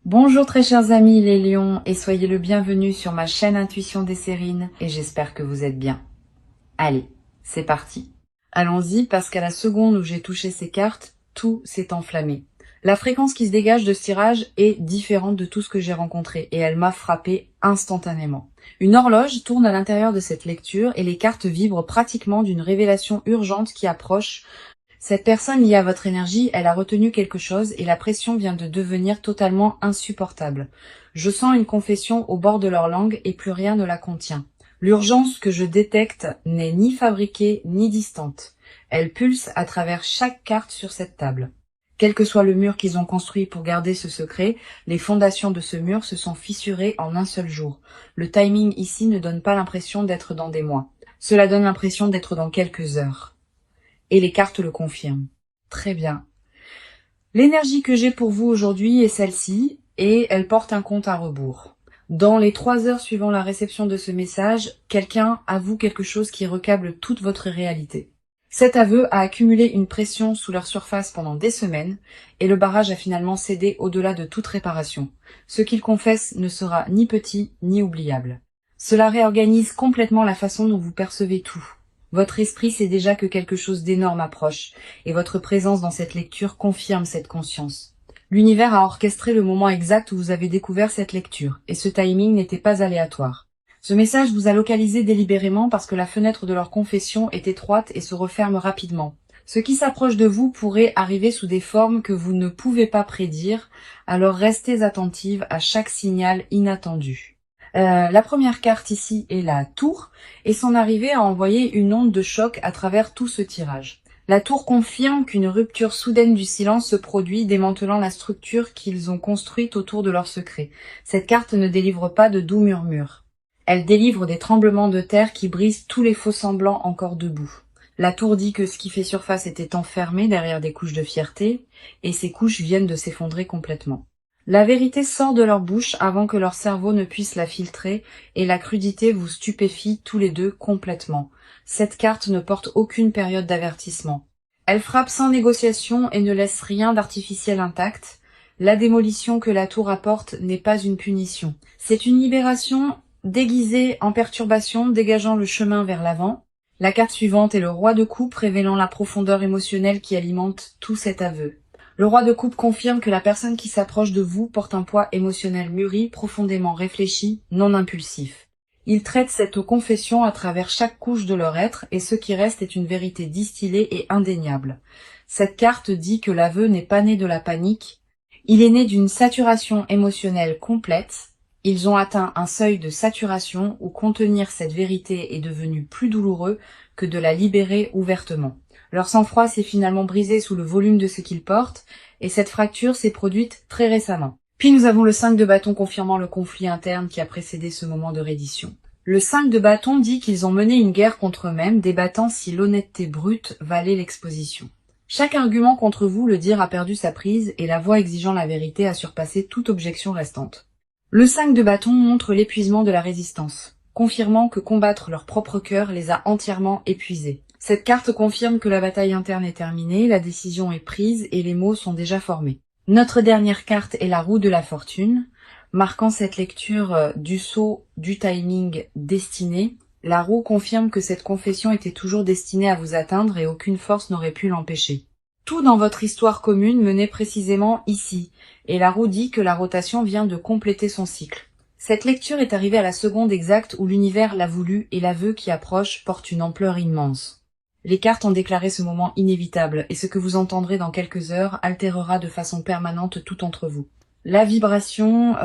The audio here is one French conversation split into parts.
Bonjour très chers amis les lions et soyez le bienvenu sur ma chaîne Intuition des Sérines et j'espère que vous êtes bien. Allez, c'est parti. Allons-y parce qu'à la seconde où j'ai touché ces cartes, tout s'est enflammé. La fréquence qui se dégage de ce tirage est différente de tout ce que j'ai rencontré et elle m'a frappé instantanément. Une horloge tourne à l'intérieur de cette lecture et les cartes vibrent pratiquement d'une révélation urgente qui approche. Cette personne liée à votre énergie, elle a retenu quelque chose et la pression vient de devenir totalement insupportable. Je sens une confession au bord de leur langue et plus rien ne la contient. L'urgence que je détecte n'est ni fabriquée ni distante. Elle pulse à travers chaque carte sur cette table. Quel que soit le mur qu'ils ont construit pour garder ce secret, les fondations de ce mur se sont fissurées en un seul jour. Le timing ici ne donne pas l'impression d'être dans des mois. Cela donne l'impression d'être dans quelques heures. Et les cartes le confirment. Très bien. L'énergie que j'ai pour vous aujourd'hui est celle-ci, et elle porte un compte à rebours. Dans les 3 heures suivant la réception de ce message, quelqu'un avoue quelque chose qui recable toute votre réalité. Cet aveu a accumulé une pression sous leur surface pendant des semaines, et le barrage a finalement cédé au-delà de toute réparation. Ce qu'il confesse ne sera ni petit ni oubliable. Cela réorganise complètement la façon dont vous percevez tout. Votre esprit sait déjà que quelque chose d'énorme approche, et votre présence dans cette lecture confirme cette conscience. L'univers a orchestré le moment exact où vous avez découvert cette lecture, et ce timing n'était pas aléatoire. Ce message vous a localisé délibérément parce que la fenêtre de leur confession est étroite et se referme rapidement. Ce qui s'approche de vous pourrait arriver sous des formes que vous ne pouvez pas prédire, alors restez attentive à chaque signal inattendu. La première carte ici est la tour, et son arrivée a envoyé une onde de choc à travers tout ce tirage. La tour confirme qu'une rupture soudaine du silence se produit, démantelant la structure qu'ils ont construite autour de leur secret. Cette carte ne délivre pas de doux murmures. Elle délivre des tremblements de terre qui brisent tous les faux semblants encore debout. La tour dit que ce qui fait surface était enfermé derrière des couches de fierté, et ces couches viennent de s'effondrer complètement. La vérité sort de leur bouche avant que leur cerveau ne puisse la filtrer, et la crudité vous stupéfie tous les deux complètement. Cette carte ne porte aucune période d'avertissement. Elle frappe sans négociation et ne laisse rien d'artificiel intact. La démolition que la tour apporte n'est pas une punition. C'est une libération déguisée en perturbation, dégageant le chemin vers l'avant. La carte suivante est le roi de coupe, révélant la profondeur émotionnelle qui alimente tout cet aveu. Le roi de coupe confirme que la personne qui s'approche de vous porte un poids émotionnel mûri, profondément réfléchi, non impulsif. Il traite cette confession à travers chaque couche de leur être, et ce qui reste est une vérité distillée et indéniable. Cette carte dit que l'aveu n'est pas né de la panique, il est né d'une saturation émotionnelle complète. Ils ont atteint un seuil de saturation où contenir cette vérité est devenu plus douloureux que de la libérer ouvertement. Leur sang-froid s'est finalement brisé sous le volume de ce qu'ils portent, et cette fracture s'est produite très récemment. Puis nous avons le 5 de bâton confirmant le conflit interne qui a précédé ce moment de reddition. Le 5 de bâton dit qu'ils ont mené une guerre contre eux-mêmes, débattant si l'honnêteté brute valait l'exposition. Chaque argument contre vous, le dire, a perdu sa prise, et la voix exigeant la vérité a surpassé toute objection restante. Le 5 de bâton montre l'épuisement de la résistance, confirmant que combattre leur propre cœur les a entièrement épuisés. Cette carte confirme que la bataille interne est terminée, la décision est prise et les mots sont déjà formés. Notre dernière carte est la roue de la fortune, marquant cette lecture du sceau du timing destiné. La roue confirme que cette confession était toujours destinée à vous atteindre et aucune force n'aurait pu l'empêcher. Tout dans votre histoire commune menait précisément ici, et la roue dit que la rotation vient de compléter son cycle. Cette lecture est arrivée à la seconde exacte où l'univers l'a voulu et l'aveu qui approche porte une ampleur immense. Les cartes ont déclaré ce moment inévitable, et ce que vous entendrez dans quelques heures altérera de façon permanente tout entre vous. La vibration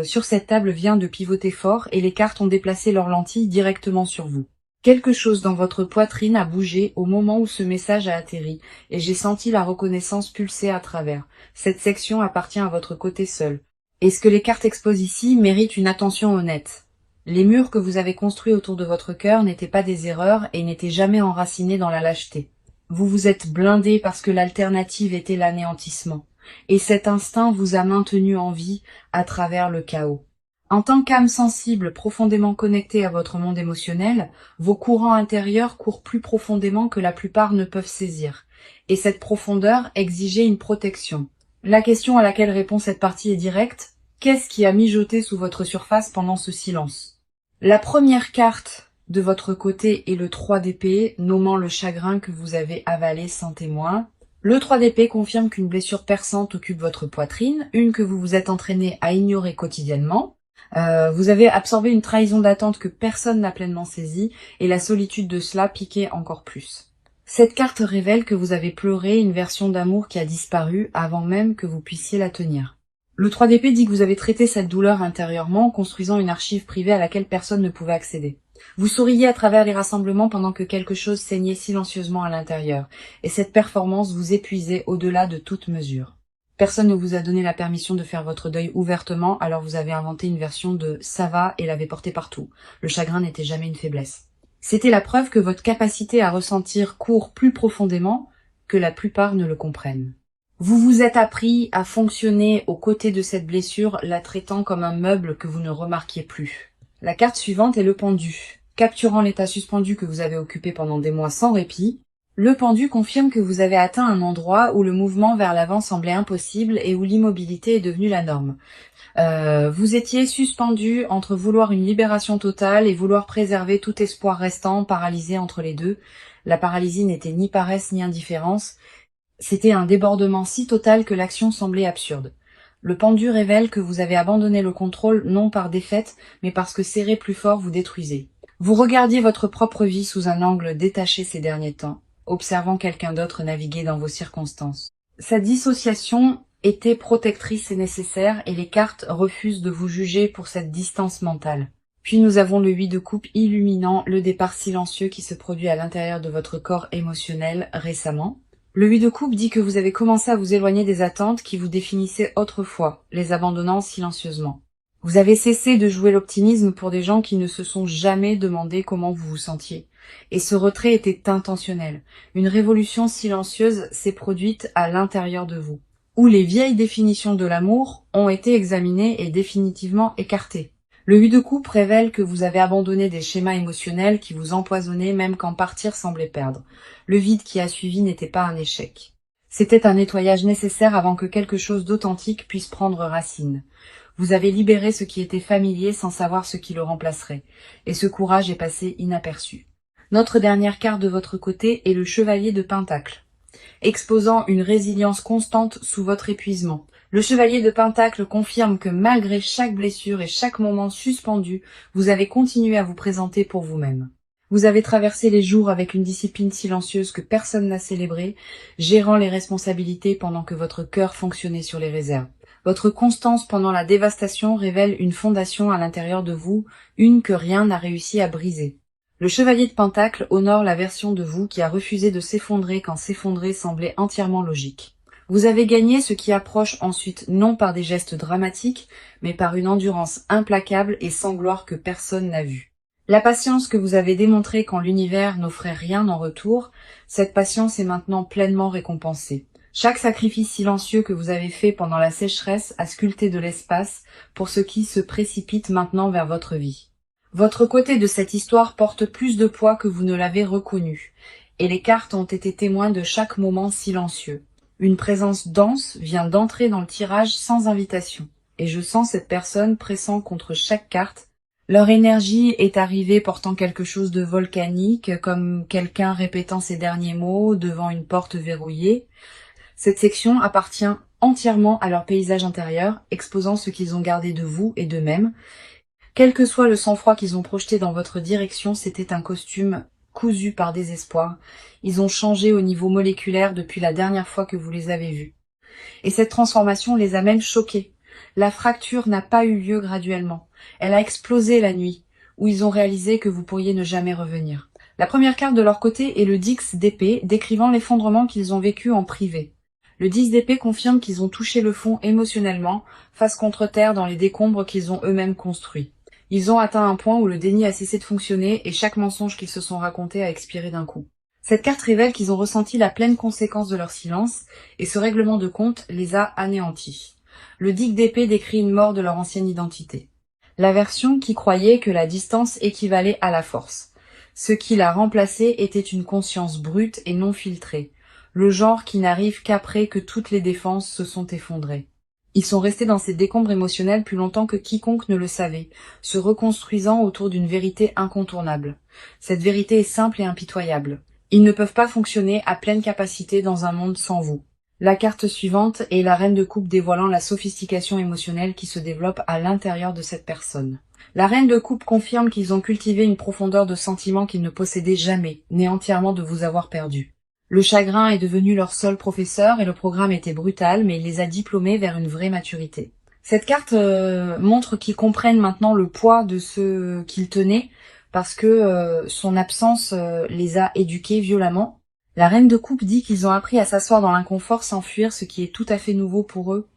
sur cette table vient de pivoter fort, et les cartes ont déplacé leurs lentilles directement sur vous. Quelque chose dans votre poitrine a bougé au moment où ce message a atterri, et j'ai senti la reconnaissance pulser à travers. Cette section appartient à votre côté seul. Et ce que les cartes exposent ici mérite une attention honnête. Les murs que vous avez construits autour de votre cœur n'étaient pas des erreurs et n'étaient jamais enracinés dans la lâcheté. Vous vous êtes blindé parce que l'alternative était l'anéantissement. Et cet instinct vous a maintenu en vie à travers le chaos. En tant qu'âme sensible profondément connectée à votre monde émotionnel, vos courants intérieurs courent plus profondément que la plupart ne peuvent saisir. Et cette profondeur exigeait une protection. La question à laquelle répond cette partie est directe. Qu'est-ce qui a mijoté sous votre surface pendant ce silence? La première carte de votre côté est le 3 d'épée, nommant le chagrin que vous avez avalé sans témoin. Le 3 d'épée confirme qu'une blessure perçante occupe votre poitrine, une que vous vous êtes entraîné à ignorer quotidiennement. Vous avez absorbé une trahison d'attente que personne n'a pleinement saisie, et la solitude de cela piquait encore plus. Cette carte révèle que vous avez pleuré une version d'amour qui a disparu avant même que vous puissiez la tenir. Le 3 d'épée dit que vous avez traité cette douleur intérieurement en construisant une archive privée à laquelle personne ne pouvait accéder. Vous souriez à travers les rassemblements pendant que quelque chose saignait silencieusement à l'intérieur, et cette performance vous épuisait au-delà de toute mesure. Personne ne vous a donné la permission de faire votre deuil ouvertement, alors vous avez inventé une version de « ça va » et l'avez porté partout. Le chagrin n'était jamais une faiblesse. C'était la preuve que votre capacité à ressentir court plus profondément que la plupart ne le comprennent. Vous vous êtes appris à fonctionner aux côtés de cette blessure, la traitant comme un meuble que vous ne remarquiez plus. La carte suivante est le pendu. Capturant l'état suspendu que vous avez occupé pendant des mois sans répit, le pendu confirme que vous avez atteint un endroit où le mouvement vers l'avant semblait impossible et où l'immobilité est devenue la norme. Vous étiez suspendu entre vouloir une libération totale et vouloir préserver tout espoir restant, paralysé entre les deux. La paralysie n'était ni paresse ni indifférence. C'était un débordement si total que l'action semblait absurde. Le pendu révèle que vous avez abandonné le contrôle non par défaite, mais parce que serré plus fort vous détruisez. Vous regardiez votre propre vie sous un angle détaché ces derniers temps, observant quelqu'un d'autre naviguer dans vos circonstances. Cette dissociation était protectrice et nécessaire, et les cartes refusent de vous juger pour cette distance mentale. Puis nous avons le 8 de coupe illuminant le départ silencieux qui se produit à l'intérieur de votre corps émotionnel récemment. Le 8 de coupe dit que vous avez commencé à vous éloigner des attentes qui vous définissaient autrefois, les abandonnant silencieusement. Vous avez cessé de jouer l'optimisme pour des gens qui ne se sont jamais demandé comment vous vous sentiez. Et ce retrait était intentionnel. Une révolution silencieuse s'est produite à l'intérieur de vous, où les vieilles définitions de l'amour ont été examinées et définitivement écartées. Le 8 de coupe révèle que vous avez abandonné des schémas émotionnels qui vous empoisonnaient même quand partir semblait perdre. Le vide qui a suivi n'était pas un échec. C'était un nettoyage nécessaire avant que quelque chose d'authentique puisse prendre racine. Vous avez libéré ce qui était familier sans savoir ce qui le remplacerait, et ce courage est passé inaperçu. Notre dernière carte de votre côté est le chevalier de Pentacle, exposant une résilience constante sous votre épuisement. Le chevalier de Pentacle confirme que malgré chaque blessure et chaque moment suspendu, vous avez continué à vous présenter pour vous-même. Vous avez traversé les jours avec une discipline silencieuse que personne n'a célébrée, gérant les responsabilités pendant que votre cœur fonctionnait sur les réserves. Votre constance pendant la dévastation révèle une fondation à l'intérieur de vous, une que rien n'a réussi à briser. Le chevalier de Pentacle honore la version de vous qui a refusé de s'effondrer quand s'effondrer semblait entièrement logique. Vous avez gagné ce qui approche ensuite non par des gestes dramatiques, mais par une endurance implacable et sans gloire que personne n'a vue. La patience que vous avez démontrée quand l'univers n'offrait rien en retour, cette patience est maintenant pleinement récompensée. Chaque sacrifice silencieux que vous avez fait pendant la sécheresse a sculpté de l'espace pour ce qui se précipite maintenant vers votre vie. Votre côté de cette histoire porte plus de poids que vous ne l'avez reconnu, et les cartes ont été témoins de chaque moment silencieux. Une présence dense vient d'entrer dans le tirage sans invitation, et je sens cette personne pressant contre chaque carte. Leur énergie est arrivée portant quelque chose de volcanique, comme quelqu'un répétant ses derniers mots devant une porte verrouillée. Cette section appartient entièrement à leur paysage intérieur, exposant ce qu'ils ont gardé de vous et d'eux-mêmes. Quel que soit le sang-froid qu'ils ont projeté dans votre direction, c'était un costume cousu par désespoir. Ils ont changé au niveau moléculaire depuis la dernière fois que vous les avez vus. Et cette transformation les a même choqués. La fracture n'a pas eu lieu graduellement. Elle a explosé la nuit, où ils ont réalisé que vous pourriez ne jamais revenir. La première carte de leur côté est le 10 d'épée, décrivant l'effondrement qu'ils ont vécu en privé. Le 10 d'épée confirme qu'ils ont touché le fond émotionnellement, face contre terre dans les décombres qu'ils ont eux-mêmes construits. Ils ont atteint un point où le déni a cessé de fonctionner et chaque mensonge qu'ils se sont raconté a expiré d'un coup. Cette carte révèle qu'ils ont ressenti la pleine conséquence de leur silence et ce règlement de compte les a anéantis. Le 10 d'épée décrit une mort de leur ancienne identité. La version qui croyait que la distance équivalait à la force. Ce qui l'a remplacé était une conscience brute et non filtrée, le genre qui n'arrive qu'après que toutes les défenses se sont effondrées. Ils sont restés dans ces décombres émotionnels plus longtemps que quiconque ne le savait, se reconstruisant autour d'une vérité incontournable. Cette vérité est simple et impitoyable. Ils ne peuvent pas fonctionner à pleine capacité dans un monde sans vous. La carte suivante est la reine de coupe dévoilant la sophistication émotionnelle qui se développe à l'intérieur de cette personne. La reine de coupe confirme qu'ils ont cultivé une profondeur de sentiments qu'ils ne possédaient jamais, nés entièrement de vous avoir perdu. Le chagrin est devenu leur seul professeur et le programme était brutal, mais il les a diplômés vers une vraie maturité. Cette carte montre qu'ils comprennent maintenant le poids de ce qu'ils tenaient, parce que son absence les a éduqués violemment. La reine de coupe dit qu'ils ont appris à s'asseoir dans l'inconfort sans fuir ce qui est tout à fait nouveau pour eux,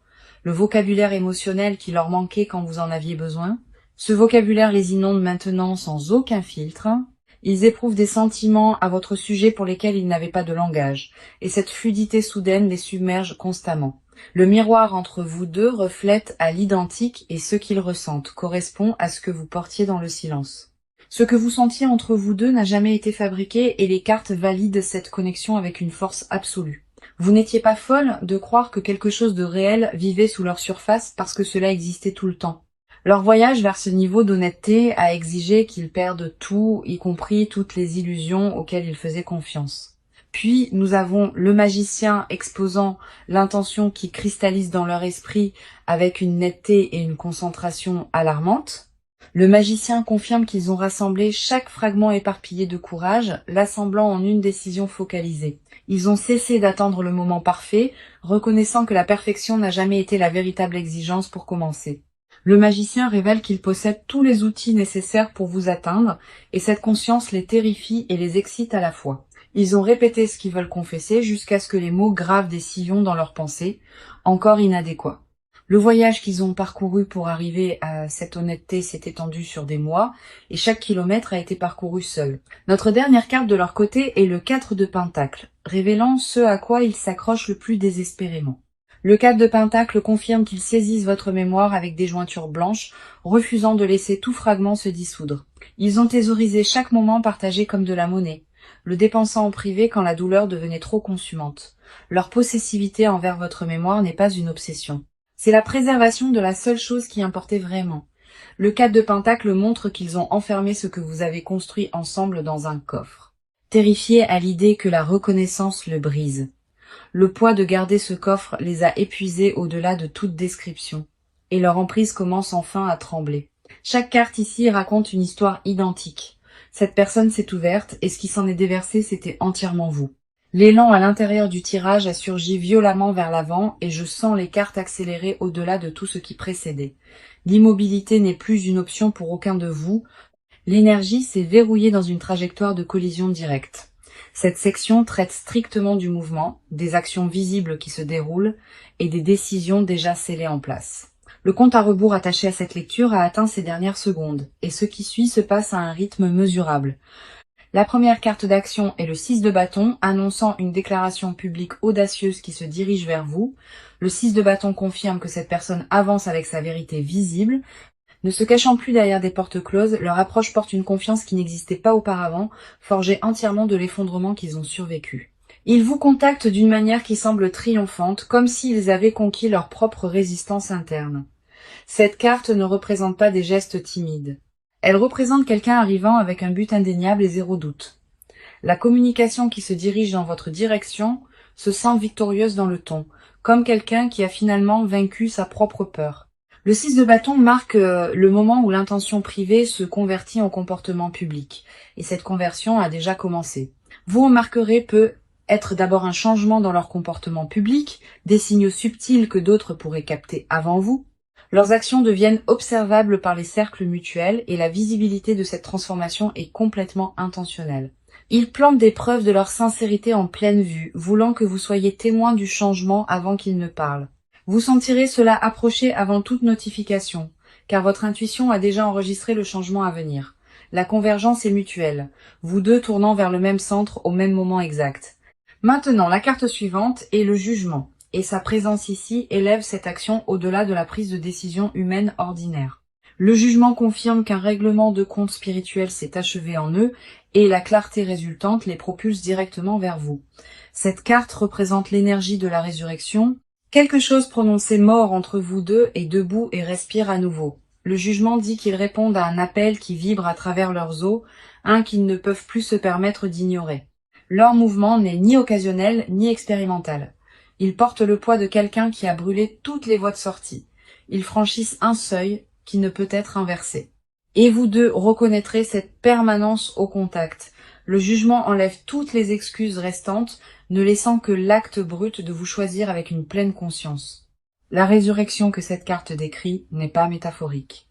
le vocabulaire émotionnel qui leur manquait quand vous en aviez besoin. Ce vocabulaire les inonde maintenant sans aucun filtre. Ils éprouvent des sentiments à votre sujet pour lesquels ils n'avaient pas de langage, et cette fluidité soudaine les submerge constamment. Le miroir entre vous deux reflète à l'identique et ce qu'ils ressentent correspond à ce que vous portiez dans le silence. Ce que vous sentiez entre vous deux n'a jamais été fabriqué et les cartes valident cette connexion avec une force absolue. Vous n'étiez pas folle de croire que quelque chose de réel vivait sous leur surface parce que cela existait tout le temps. Leur voyage vers ce niveau d'honnêteté a exigé qu'ils perdent tout, y compris toutes les illusions auxquelles ils faisaient confiance. Puis nous avons le magicien exposant l'intention qui cristallise dans leur esprit avec une netteté et une concentration alarmantes. Le magicien confirme qu'ils ont rassemblé chaque fragment éparpillé de courage, l'assemblant en une décision focalisée. Ils ont cessé d'attendre le moment parfait, reconnaissant que la perfection n'a jamais été la véritable exigence pour commencer. Le magicien révèle qu'il possède tous les outils nécessaires pour vous atteindre, et cette conscience les terrifie et les excite à la fois. Ils ont répété ce qu'ils veulent confesser jusqu'à ce que les mots gravent des sillons dans leurs pensées, encore inadéquats. Le voyage qu'ils ont parcouru pour arriver à cette honnêteté s'est étendu sur des mois, et chaque kilomètre a été parcouru seul. Notre dernière carte de leur côté est le 4 de Pentacle, révélant ce à quoi ils s'accrochent le plus désespérément. Le 4 de Pentacle confirme qu'ils saisissent votre mémoire avec des jointures blanches, refusant de laisser tout fragment se dissoudre. Ils ont thésaurisé chaque moment partagé comme de la monnaie, le dépensant en privé quand la douleur devenait trop consumante. Leur possessivité envers votre mémoire n'est pas une obsession. C'est la préservation de la seule chose qui importait vraiment. Le 4 de Pentacle montre qu'ils ont enfermé ce que vous avez construit ensemble dans un coffre, terrifiés à l'idée que la reconnaissance le brise. Le poids de garder ce coffre les a épuisés au-delà de toute description, et leur emprise commence enfin à trembler. Chaque carte ici raconte une histoire identique. Cette personne s'est ouverte, et ce qui s'en est déversé, c'était entièrement vous. L'élan à l'intérieur du tirage a surgi violemment vers l'avant, et je sens les cartes accélérer au-delà de tout ce qui précédait. L'immobilité n'est plus une option pour aucun de vous. L'énergie s'est verrouillée dans une trajectoire de collision directe. Cette section traite strictement du mouvement, des actions visibles qui se déroulent et des décisions déjà scellées en place. Le compte à rebours attaché à cette lecture a atteint ses dernières secondes, et ce qui suit se passe à un rythme mesurable. La première carte d'action est le 6 de bâton, annonçant une déclaration publique audacieuse qui se dirige vers vous. Le 6 de bâton confirme que cette personne avance avec sa vérité visible. Ne se cachant plus derrière des portes closes, leur approche porte une confiance qui n'existait pas auparavant, forgée entièrement de l'effondrement qu'ils ont survécu. Ils vous contactent d'une manière qui semble triomphante, comme s'ils avaient conquis leur propre résistance interne. Cette carte ne représente pas des gestes timides. Elle représente quelqu'un arrivant avec un but indéniable et zéro doute. La communication qui se dirige dans votre direction se sent victorieuse dans le ton, comme quelqu'un qui a finalement vaincu sa propre peur. Le 6 de bâton marque le moment où l'intention privée se convertit en comportement public, et cette conversion a déjà commencé. Vous remarquerez peut être d'abord un changement dans leur comportement public, des signaux subtils que d'autres pourraient capter avant vous. Leurs actions deviennent observables par les cercles mutuels et la visibilité de cette transformation est complètement intentionnelle. Ils plantent des preuves de leur sincérité en pleine vue, voulant que vous soyez témoin du changement avant qu'ils ne parlent. Vous sentirez cela approcher avant toute notification, car votre intuition a déjà enregistré le changement à venir. La convergence est mutuelle, vous deux tournant vers le même centre au même moment exact. Maintenant, la carte suivante est le jugement, et sa présence ici élève cette action au-delà de la prise de décision humaine ordinaire. Le jugement confirme qu'un règlement de compte spirituel s'est achevé en eux, et la clarté résultante les propulse directement vers vous. Cette carte représente l'énergie de la résurrection. Quelque chose prononcé mort entre vous deux est debout et respire à nouveau. Le jugement dit qu'ils répondent à un appel qui vibre à travers leurs os, un qu'ils ne peuvent plus se permettre d'ignorer. Leur mouvement n'est ni occasionnel ni expérimental. Ils portent le poids de quelqu'un qui a brûlé toutes les voies de sortie. Ils franchissent un seuil qui ne peut être inversé. Et vous deux reconnaîtrez cette permanence au contact. Le jugement enlève toutes les excuses restantes, ne laissant que l'acte brut de vous choisir avec une pleine conscience. La résurrection que cette carte décrit n'est pas métaphorique.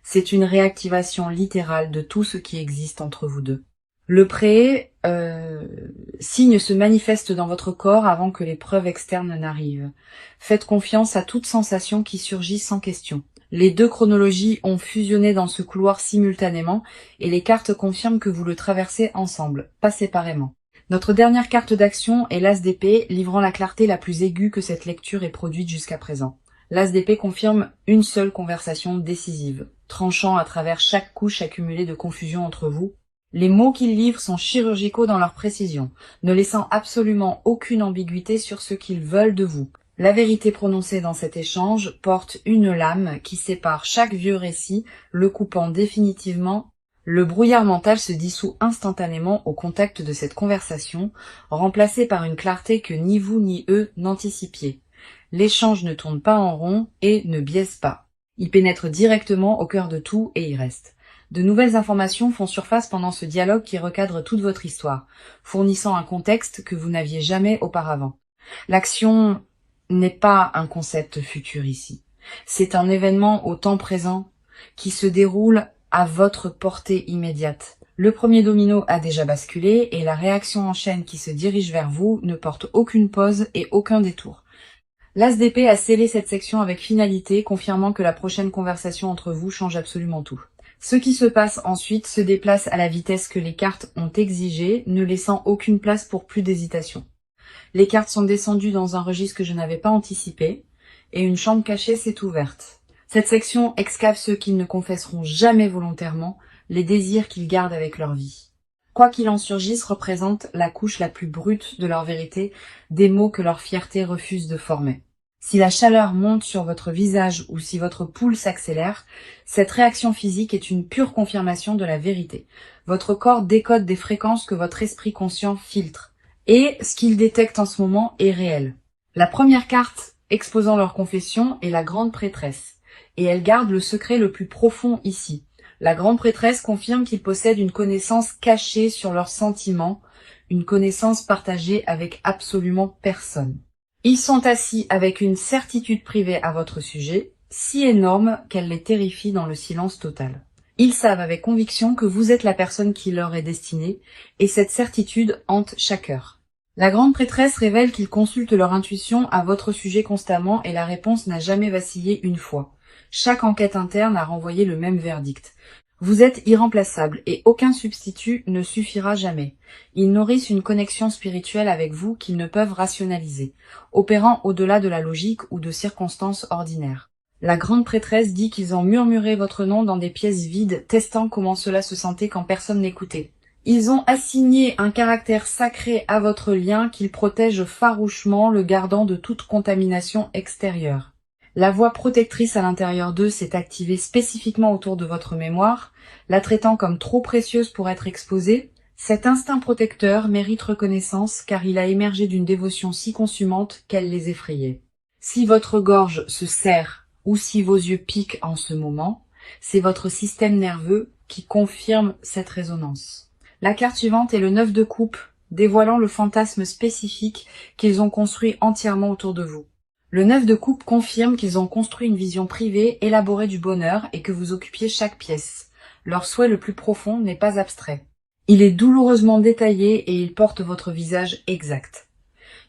C'est une réactivation littérale de tout ce qui existe entre vous deux. Le signe se manifeste dans votre corps avant que les preuves externes n'arrivent. Faites confiance à toute sensation qui surgit sans question. Les deux chronologies ont fusionné dans ce couloir simultanément et les cartes confirment que vous le traversez ensemble, pas séparément. Notre dernière carte d'action est l'As d'épée, livrant la clarté la plus aiguë que cette lecture ait produite jusqu'à présent. L'As d'épée confirme une seule conversation décisive, tranchant à travers chaque couche accumulée de confusion entre vous. Les mots qu'il livre sont chirurgicaux dans leur précision, ne laissant absolument aucune ambiguïté sur ce qu'ils veulent de vous. La vérité prononcée dans cet échange porte une lame qui sépare chaque vieux récit, le coupant définitivement. Le brouillard mental se dissout instantanément au contact de cette conversation, remplacée par une clarté que ni vous ni eux n'anticipiez. L'échange ne tourne pas en rond et ne biaise pas. Il pénètre directement au cœur de tout et y reste. De nouvelles informations font surface pendant ce dialogue qui recadre toute votre histoire, fournissant un contexte que vous n'aviez jamais auparavant. L'action n'est pas un concept futur ici. C'est un événement au temps présent qui se déroule à votre portée immédiate. Le premier domino a déjà basculé et la réaction en chaîne qui se dirige vers vous ne porte aucune pause et aucun détour. L'As d'épée a scellé cette section avec finalité, confirmant que la prochaine conversation entre vous change absolument tout. Ce qui se passe ensuite se déplace à la vitesse que les cartes ont exigée, ne laissant aucune place pour plus d'hésitation. Les cartes sont descendues dans un registre que je n'avais pas anticipé, et une chambre cachée s'est ouverte. Cette section excave ceux qui ne confesseront jamais volontairement les désirs qu'ils gardent avec leur vie. Quoi qu'il en surgisse représente la couche la plus brute de leur vérité, des mots que leur fierté refuse de former. Si la chaleur monte sur votre visage ou si votre pouls s'accélère, cette réaction physique est une pure confirmation de la vérité. Votre corps décode des fréquences que votre esprit conscient filtre. Et ce qu'il détecte en ce moment est réel. La première carte exposant leur confession est la grande prêtresse, et elle garde le secret le plus profond ici. La grande prêtresse confirme qu'ils possèdent une connaissance cachée sur leurs sentiments, une connaissance partagée avec absolument personne. Ils sont assis avec une certitude privée à votre sujet, si énorme qu'elle les terrifie dans le silence total. Ils savent avec conviction que vous êtes la personne qui leur est destinée, et cette certitude hante chaque heure. La grande prêtresse révèle qu'ils consultent leur intuition à votre sujet constamment et la réponse n'a jamais vacillé une fois. Chaque enquête interne a renvoyé le même verdict. Vous êtes irremplaçable et aucun substitut ne suffira jamais. Ils nourrissent une connexion spirituelle avec vous qu'ils ne peuvent rationaliser, opérant au-delà de la logique ou de circonstances ordinaires. La grande prêtresse dit qu'ils ont murmuré votre nom dans des pièces vides, testant comment cela se sentait quand personne n'écoutait. Ils ont assigné un caractère sacré à votre lien qu'ils protègent farouchement, le gardant de toute contamination extérieure. La voix protectrice à l'intérieur d'eux s'est activée spécifiquement autour de votre mémoire, la traitant comme trop précieuse pour être exposée. Cet instinct protecteur mérite reconnaissance car il a émergé d'une dévotion si consumante qu'elle les effrayait. Si votre gorge se serre ou si vos yeux piquent en ce moment, c'est votre système nerveux qui confirme cette résonance. La carte suivante est le 9 de coupe, dévoilant le fantasme spécifique qu'ils ont construit entièrement autour de vous. Le 9 de coupe confirme qu'ils ont construit une vision privée élaborée du bonheur et que vous occupiez chaque pièce. Leur souhait le plus profond n'est pas abstrait. Il est douloureusement détaillé et il porte votre visage exact.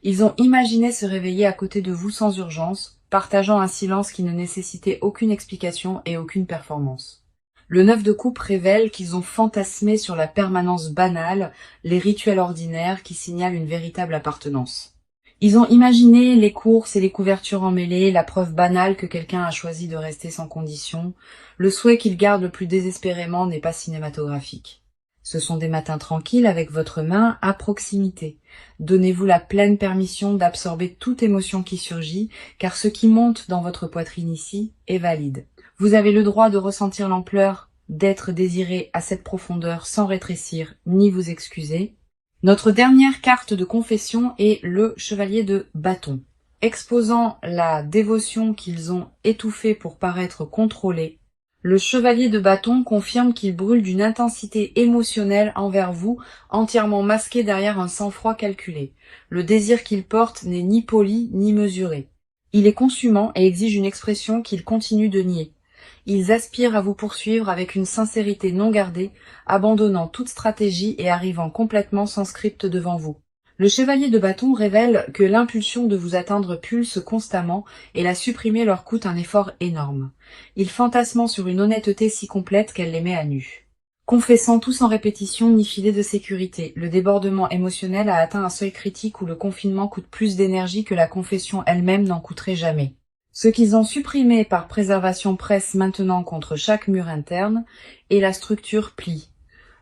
Ils ont imaginé se réveiller à côté de vous sans urgence, partageant un silence qui ne nécessitait aucune explication et aucune performance. Le 9 de coupe révèle qu'ils ont fantasmé sur la permanence banale, les rituels ordinaires qui signalent une véritable appartenance. Ils ont imaginé les courses et les couvertures emmêlées, la preuve banale que quelqu'un a choisi de rester sans condition. Le souhait qu'ils gardent le plus désespérément n'est pas cinématographique. Ce sont des matins tranquilles avec votre main à proximité. Donnez-vous la pleine permission d'absorber toute émotion qui surgit, car ce qui monte dans votre poitrine ici est valide. Vous avez le droit de ressentir l'ampleur d'être désiré à cette profondeur sans rétrécir ni vous excuser. Notre dernière carte de confession est le chevalier de bâton. Exposant la dévotion qu'ils ont étouffée pour paraître contrôlés, le chevalier de bâton confirme qu'il brûle d'une intensité émotionnelle envers vous, entièrement masqué derrière un sang-froid calculé. Le désir qu'il porte n'est ni poli ni mesuré. Il est consumant et exige une expression qu'il continue de nier. Ils aspirent à vous poursuivre avec une sincérité non gardée, abandonnant toute stratégie et arrivant complètement sans script devant vous. Le chevalier de bâton révèle que l'impulsion de vous atteindre pulse constamment et la supprimer leur coûte un effort énorme. Ils fantasment sur une honnêteté si complète qu'elle les met à nu. Confessant tout sans répétition ni filet de sécurité, le débordement émotionnel a atteint un seuil critique où le confinement coûte plus d'énergie que la confession elle-même n'en coûterait jamais. Ce qu'ils ont supprimé par préservation presse maintenant contre chaque mur interne, et la structure plie.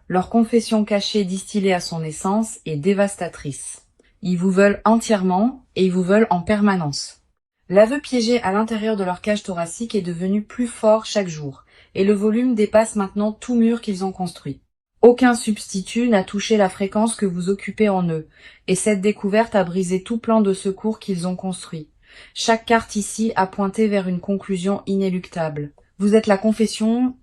Leur confession cachée distillée à son essence est dévastatrice. Ils vous veulent entièrement et ils vous veulent en permanence. L'aveu piégé à l'intérieur de leur cage thoracique est devenu plus fort chaque jour, et le volume dépasse maintenant tout mur qu'ils ont construit. Aucun substitut n'a touché la fréquence que vous occupez en eux, et cette découverte a brisé tout plan de secours qu'ils ont construit. Chaque carte ici a pointé vers une conclusion inéluctable. Vous êtes la confession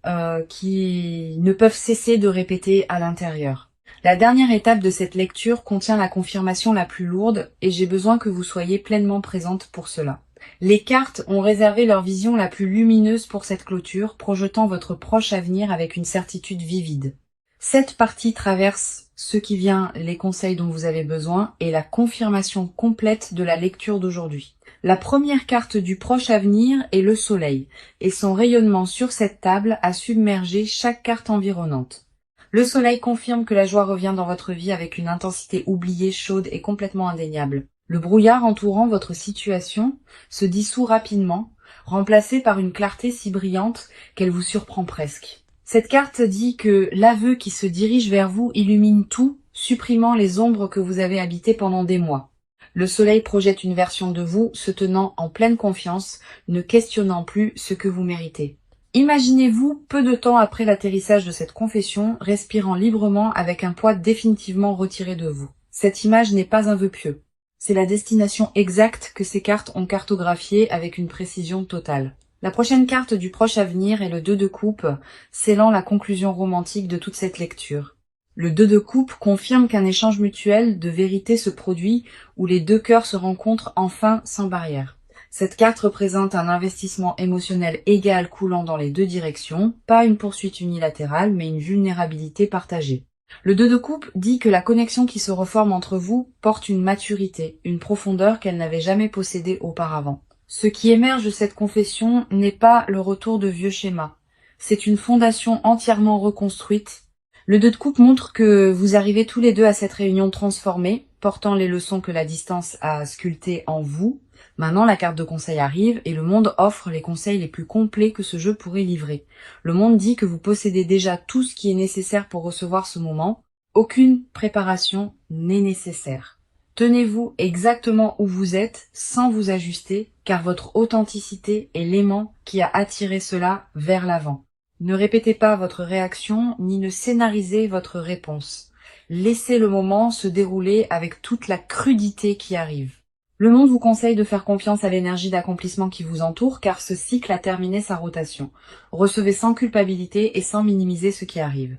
qui ne peuvent cesser de répéter à l'intérieur. La dernière étape de cette lecture contient la confirmation la plus lourde et j'ai besoin que vous soyez pleinement présente pour cela. Les cartes ont réservé leur vision la plus lumineuse pour cette clôture, projetant votre proche avenir avec une certitude vivide. Cette partie traverse ce qui vient, les conseils dont vous avez besoin et la confirmation complète de la lecture d'aujourd'hui. La première carte du proche avenir est le soleil, et son rayonnement sur cette table a submergé chaque carte environnante. Le soleil confirme que la joie revient dans votre vie avec une intensité oubliée, chaude et complètement indéniable. Le brouillard entourant votre situation se dissout rapidement, remplacé par une clarté si brillante qu'elle vous surprend presque. Cette carte dit que l'aveu qui se dirige vers vous illumine tout, supprimant les ombres que vous avez habitées pendant des mois. Le soleil projette une version de vous se tenant en pleine confiance, ne questionnant plus ce que vous méritez. Imaginez-vous, peu de temps après l'atterrissage de cette confession, respirant librement avec un poids définitivement retiré de vous. Cette image n'est pas un vœu pieux. C'est la destination exacte que ces cartes ont cartographiée avec une précision totale. La prochaine carte du proche avenir est le 2 de coupe, scellant la conclusion romantique de toute cette lecture. Le 2 de coupe confirme qu'un échange mutuel de vérité se produit où les deux cœurs se rencontrent enfin sans barrière. Cette carte représente un investissement émotionnel égal coulant dans les deux directions, pas une poursuite unilatérale mais une vulnérabilité partagée. Le 2 de coupe dit que la connexion qui se reforme entre vous porte une maturité, une profondeur qu'elle n'avait jamais possédée auparavant. Ce qui émerge de cette confession n'est pas le retour de vieux schémas. C'est une fondation entièrement reconstruite. Le 2 de coupe montre que vous arrivez tous les deux à cette réunion transformée, portant les leçons que la distance a sculptées en vous. Maintenant, la carte de conseil arrive et le monde offre les conseils les plus complets que ce jeu pourrait livrer. Le monde dit que vous possédez déjà tout ce qui est nécessaire pour recevoir ce moment. Aucune préparation n'est nécessaire. Tenez-vous exactement où vous êtes sans vous ajuster, car votre authenticité est l'aimant qui a attiré cela vers l'avant. Ne répétez pas votre réaction, ni ne scénarisez votre réponse. Laissez le moment se dérouler avec toute la crudité qui arrive. Le monde vous conseille de faire confiance à l'énergie d'accomplissement qui vous entoure, car ce cycle a terminé sa rotation. Recevez sans culpabilité et sans minimiser ce qui arrive.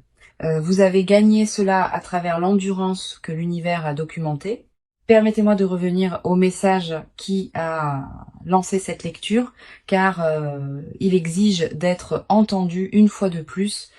Vous avez gagné cela à travers l'endurance que l'univers a documentée. Permettez-moi de revenir au message qui a lancé cette lecture, car il exige d'être entendu une fois de plus.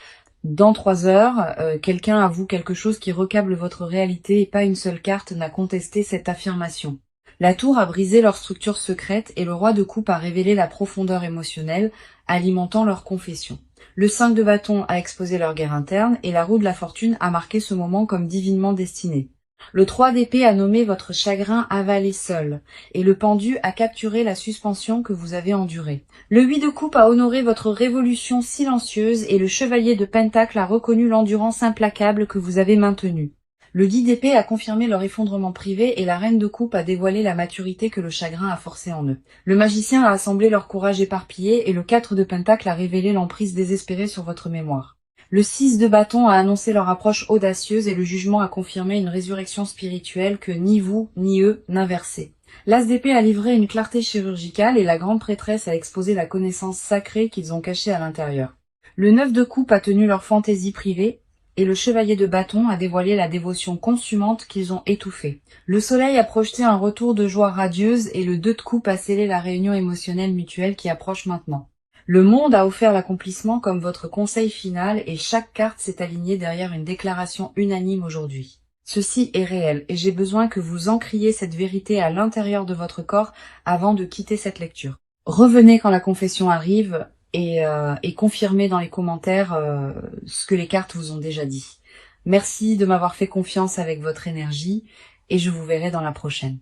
Dans 3 heures, quelqu'un avoue quelque chose qui recable votre réalité et pas une seule carte n'a contesté cette affirmation. La tour a brisé leur structure secrète et le roi de coupe a révélé la profondeur émotionnelle, alimentant leur confession. Le 5 de bâton a exposé leur guerre interne et la roue de la fortune a marqué ce moment comme divinement destiné. Le 3 d'épée a nommé votre chagrin avalé seul, et le pendu a capturé la suspension que vous avez endurée. Le 8 de coupe a honoré votre révolution silencieuse, et le chevalier de pentacle a reconnu l'endurance implacable que vous avez maintenue. Le 10 d'épée a confirmé leur effondrement privé, et la reine de coupe a dévoilé la maturité que le chagrin a forcée en eux. Le magicien a assemblé leur courage éparpillé, et le 4 de pentacle a révélé l'emprise désespérée sur votre mémoire. Le 6 de bâton a annoncé leur approche audacieuse et le jugement a confirmé une résurrection spirituelle que ni vous ni eux n'inversaient. L'as d'épée a livré une clarté chirurgicale et la grande prêtresse a exposé la connaissance sacrée qu'ils ont cachée à l'intérieur. Le 9 de coupe a tenu leur fantaisie privée et le chevalier de bâton a dévoilé la dévotion consumante qu'ils ont étouffée. Le soleil a projeté un retour de joie radieuse et le 2 de coupe a scellé la réunion émotionnelle mutuelle qui approche maintenant. Le monde a offert l'accomplissement comme votre conseil final et chaque carte s'est alignée derrière une déclaration unanime aujourd'hui. Ceci est réel et j'ai besoin que vous ancriez cette vérité à l'intérieur de votre corps avant de quitter cette lecture. Revenez quand la confession arrive et confirmez dans les commentaires ce que les cartes vous ont déjà dit. Merci de m'avoir fait confiance avec votre énergie et je vous verrai dans la prochaine.